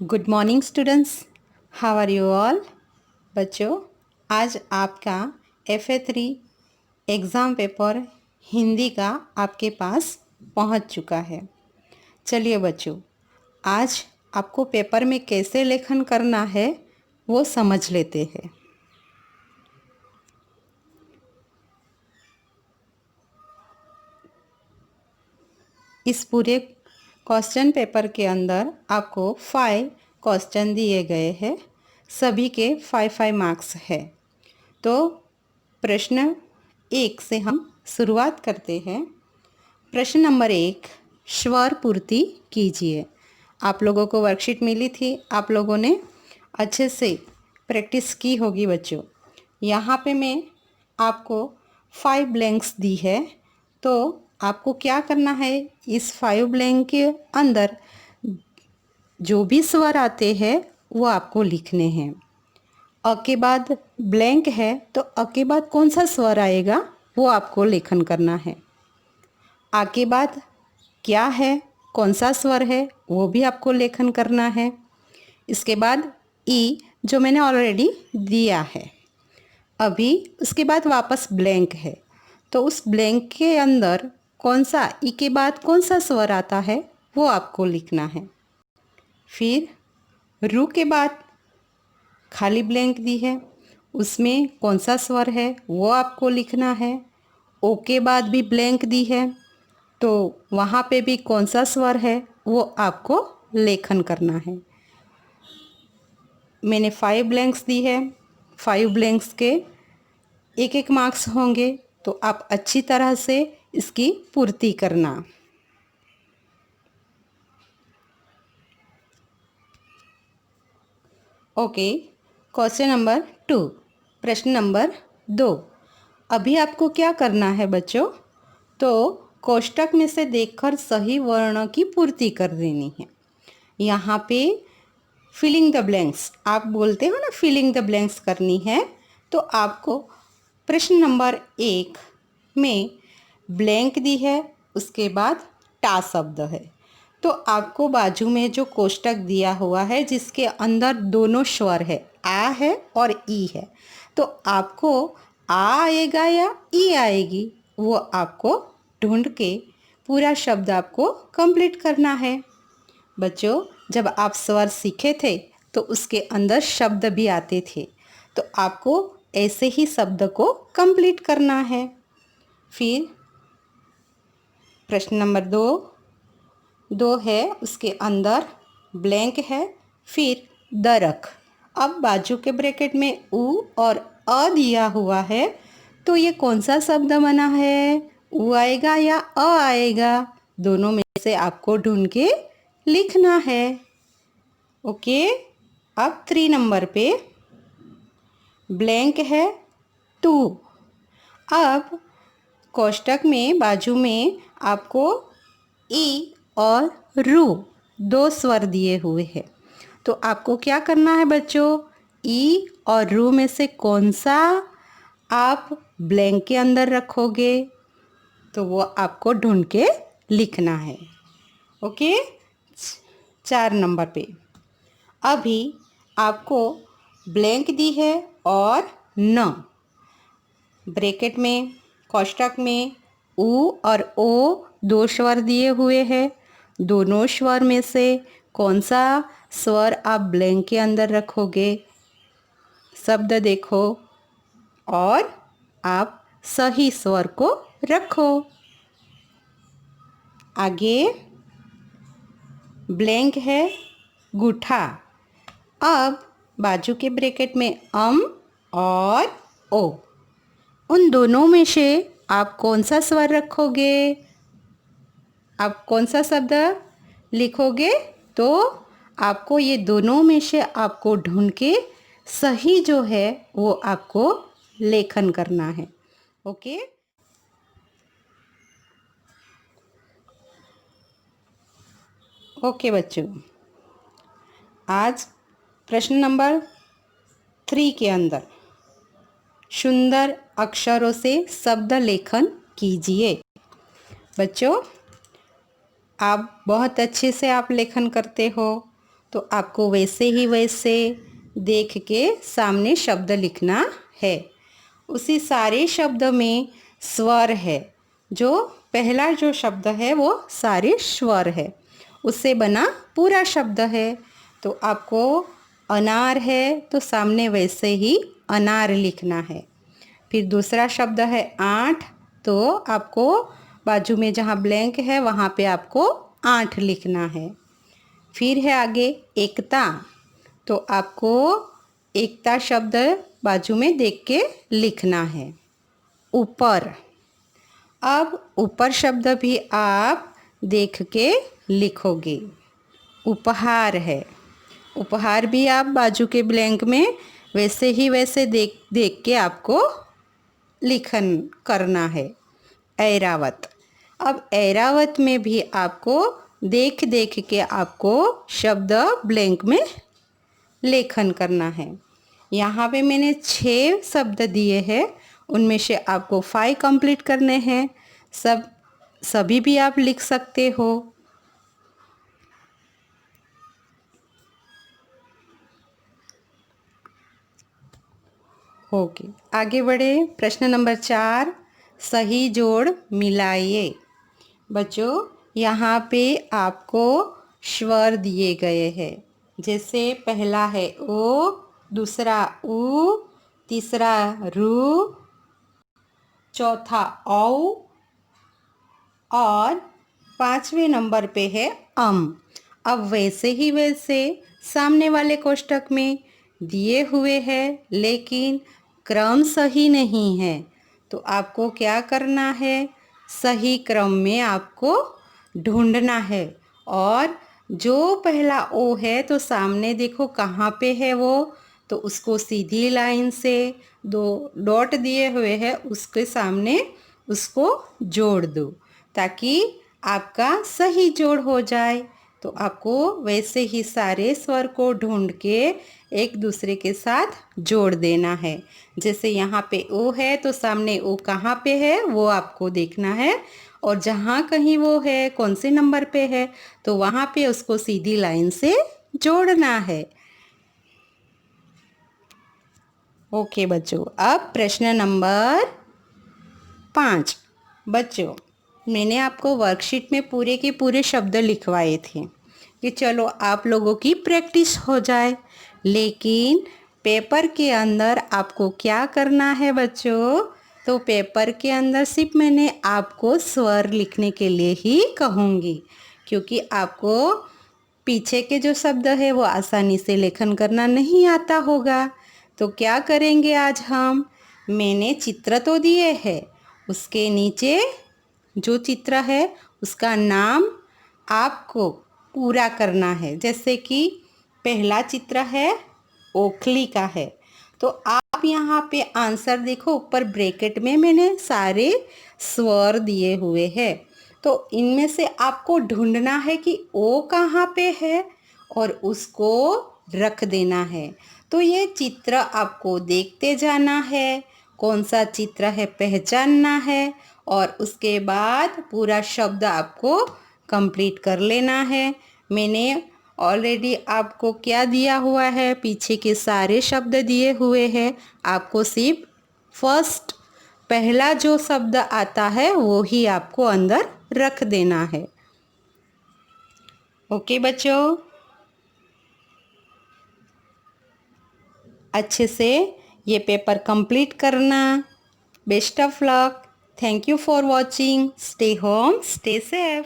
Good morning students, how are you all. बच्चों, आज आपका FA3 एग्ज़ाम पेपर हिंदी का आपके पास पहुंच चुका है। चलिए बच्चों, आज आपको पेपर में कैसे लेखन करना है वो समझ लेते हैं। इस पूरे क्वेश्चन पेपर के अंदर आपको 5 क्वेश्चन दिए गए हैं। सभी के 5-5 मार्क्स है। तो प्रश्न 1 से हम शुरुआत करते हैं। प्रश्न नंबर 1, स्वर पूर्ति कीजिए। आप लोगों को वर्कशीट मिली थी, आप लोगों ने अच्छे से प्रैक्टिस की होगी बच्चों। यहाँ पे मैं आपको 5 ब्लैंक्स दी है, तो आपको क्या करना है, इस 5 ब्लैंक के अंदर जो भी स्वर आते हैं वो आपको लिखने हैं। अ के बाद ब्लैंक है तो अ के बाद कौन सा स्वर आएगा वो आपको लेखन करना है। आ के बाद क्या है, कौन सा स्वर है वो भी आपको लेखन करना है। इसके बाद ई जो मैंने ऑलरेडी दिया है। अभी उसके बाद वापस ब्लैंक है, तो उस ब्लैंक के अंदर कौन सा ई के बाद कौन सा स्वर आता है वो आपको लिखना है। फिर रू के बाद खाली ब्लैंक दी है, उसमें कौन सा स्वर है वो आपको लिखना है। ओ के बाद भी ब्लैंक दी है, तो वहाँ पे भी कौन सा स्वर है वो आपको लेखन करना है। मैंने 5 ब्लैंक्स दी है, 5 ब्लैंक्स के 1-1 मार्क्स होंगे, तो आप अच्छी तरह से इसकी पूर्ति करना। ओके, क्वेश्चन नंबर 2, प्रश्न नंबर 2। अभी आपको क्या करना है बच्चों, तो कोष्टक में से देखकर सही वर्ण की पूर्ति कर देनी है। यहाँ पे फिलिंग द ब्लैंक्स आप बोलते हो ना, फिलिंग द ब्लैंक्स करनी है। तो आपको प्रश्न नंबर 1 में ब्लैंक दी है, उसके बाद टा शब्द है, तो आपको बाजू में जो कोष्टक दिया हुआ है जिसके अंदर दोनों स्वर है, आ है और ई है, तो आपको आ आएगा या ई आएगी वो आपको ढूंढ के पूरा शब्द आपको कंप्लीट करना है। बच्चों, जब आप स्वर सीखे थे तो उसके अंदर शब्द भी आते थे, तो आपको ऐसे ही शब्द को कंप्लीट करना है। फिर प्रश्न नंबर 2 है, उसके अंदर ब्लैंक है, फिर दरक। अब बाजू के ब्रैकेट में उ और अ दिया हुआ है, तो ये कौन सा शब्द बना है, उ आएगा या अ आएगा, दोनों में से आपको ढूंढ के लिखना है। ओके, अब 3 नंबर पे ब्लैंक है 2। अब कोष्टक में बाजू में आपको ई और रू 2 स्वर दिए हुए हैं, तो आपको क्या करना है बच्चों, ई और रू में से कौन सा आप ब्लैंक के अंदर रखोगे, तो वो आपको ढूंढ के लिखना है। ओके, 4 नंबर पे अभी आपको ब्लैंक दी है और न, ब्रैकेट में कोष्टक में उ और ओ 2 स्वर दिए हुए हैं, दोनों स्वर में से कौन सा स्वर आप ब्लैंक के अंदर रखोगे, शब्द देखो और आप सही स्वर को रखो। आगे ब्लैंक है गुठा। अब बाजू के ब्रैकेट में और ओ, उन दोनों में से आप कौन सा स्वर रखोगे, आप कौन सा शब्द लिखोगे, तो आपको ये दोनों में से आपको ढूंढ के सही जो है वो आपको लेखन करना है। ओके, ओके बच्चों, आज प्रश्न नंबर 3 के अंदर सुंदर अक्षरों से शब्द लेखन कीजिए। बच्चों, आप बहुत अच्छे से आप लेखन करते हो, तो आपको वैसे ही वैसे देख के सामने शब्द लिखना है। उसी सारे शब्द में स्वर है, जो पहला जो शब्द है वो सारे स्वर है, उससे बना पूरा शब्द है। तो आपको अनार है तो सामने वैसे ही अनार लिखना है। फिर दूसरा शब्द है आठ, तो आपको बाजू में जहाँ ब्लैंक है वहाँ पे आपको 8 लिखना है। फिर है आगे एकता, तो आपको एकता शब्द बाजू में देख के लिखना है। ऊपर, अब ऊपर शब्द भी आप देख के लिखोगे। उपहार है, उपहार भी आप बाजू के ब्लैंक में वैसे ही वैसे देख देख के आपको लिखन करना है। ऐरावत, अब ऐरावत में भी आपको देख देख के आपको शब्द ब्लैंक में लेखन करना है। यहाँ पे मैंने 6 शब्द दिए हैं, उनमें से आपको 5 कंप्लीट करने हैं। सभी भी आप लिख सकते हो। ओके, आगे बढ़े। प्रश्न नंबर 4, सही जोड़ मिलाइए। बच्चों, यहाँ पे आपको स्वर दिए गए हैं। जैसे पहला है ओ, दूसरा ऊ, तीसरा रू, चौथा औ और 5वें नंबर पे है अम। अब वैसे ही वैसे सामने वाले कोष्ठक में दिए हुए हैं, लेकिन क्रम सही नहीं है। तो आपको क्या करना है, सही क्रम में आपको ढूंढना है। और जो पहला ओ है तो सामने देखो कहाँ पे है वो, तो उसको सीधी लाइन से 2 डॉट दिए हुए हैं उसके सामने उसको जोड़ दो, ताकि आपका सही जोड़ हो जाए। तो आपको वैसे ही सारे स्वर को ढूंढ के एक दूसरे के साथ जोड़ देना है। जैसे यहाँ पे ओ है तो सामने ओ कहाँ पे है वो आपको देखना है, और जहाँ कहीं वो है कौन से नंबर पे है तो वहाँ पे उसको सीधी लाइन से जोड़ना है। ओके बच्चों, अब प्रश्न नंबर 5। बच्चों, मैंने आपको वर्कशीट में पूरे के पूरे शब्द लिखवाए थे कि चलो आप लोगों की प्रैक्टिस हो जाए, लेकिन पेपर के अंदर आपको क्या करना है बच्चों, तो पेपर के अंदर सिर्फ मैंने आपको स्वर लिखने के लिए ही कहूँगी, क्योंकि आपको पीछे के जो शब्द है वो आसानी से लेखन करना नहीं आता होगा। तो क्या करेंगे आज हम, मैंने चित्र तो दिए हैं, उसके नीचे जो चित्र है उसका नाम आपको पूरा करना है। जैसे कि पहला चित्र है ओखली का है, तो आप यहाँ पे आंसर देखो, ऊपर ब्रैकेट में मैंने सारे स्वर दिए हुए हैं। तो इनमें से आपको ढूंढना है कि ओ कहाँ पे है और उसको रख देना है। तो ये चित्र आपको देखते जाना है, कौन सा चित्र है पहचानना है, और उसके बाद पूरा शब्द आपको कंप्लीट कर लेना है। मैंने ऑलरेडी आपको क्या दिया हुआ है, पीछे के सारे शब्द दिए हुए हैं, आपको सिर्फ फर्स्ट पहला जो शब्द आता है वो ही आपको अंदर रख देना है। ओके बच्चों, अच्छे से ये पेपर कंप्लीट करना। Best of luck. Thank you for watching. Stay home, stay safe.